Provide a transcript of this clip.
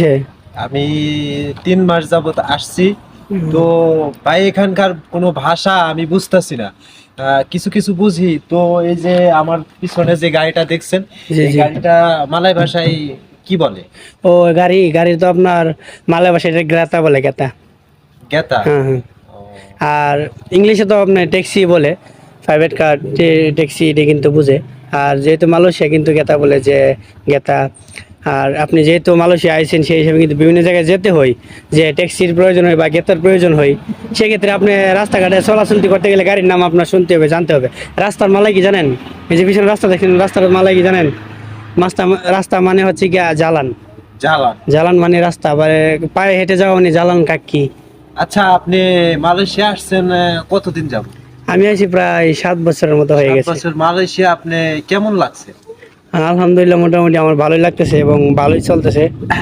চলতেছে? আমি 3 মাস যাবত আসছি। তো ভাই এখানকার কোনো ভাষা আমি বুঝতেছি না, কিছু কিছু বুঝি। তো এই যে আমার পিছনে যে গাড়িটা দেখছেন, জি এই জি। গাড়িটা মালয় ভাষায় কি বলে? ও গাড়ি তো আপনার মালয় ভাষায় এটা গ্রাতা বলে, গ্রাতা। গেতা। হ্যাঁ হ্যাঁ। ও, আর ইংলিশে তো আপনার ট্যাক্সি বলে, প্রাইভেট কার ট্যাক্সি এটা কিন্তু বুঝে। আর যেহেতু মালয়েশিয়া কিন্তু গেতা বলে, যে গেতা। আর আপনি যেহেতু মালয়েশিয়া আইছেন, সেই হিসাবে কিন্তু বিভিন্ন জায়গায় যেতে হয়, যে ট্যাক্সির প্রয়োজন হয় বা গেতার প্রয়োজন হয়। সেক্ষেত্রে আপনি রাস্তাঘাটে চলাচলতি করতে গেলে গাড়ির নাম আপনার শুনতে হবে, জানতে হবে। রাস্তার মালাই কি জানেন? এই যে পিছনে রাস্তা দেখেন, রাস্তার মালাই কি জানেন? মাস্তা রাস্তা মানে হচ্ছে গিয়া জালান। জালান। জালান মানে রাস্তা, পায়ে হেঁটে যাওয়া মানে জালান কাকি। আচ্ছা, আপনি মালয়েশিয়া আসছেন কতদিন যাব? আমি আছি প্রায় 7 বছরের মতো হয়ে 7 গেছে। বছর। মালয়েশিয়া আপনি কেমন লাগছে? আলহামদুলিল্লাহ, মোটামুটি আমার ভালোই লাগতেছে এবং ভালোই চলতেছে।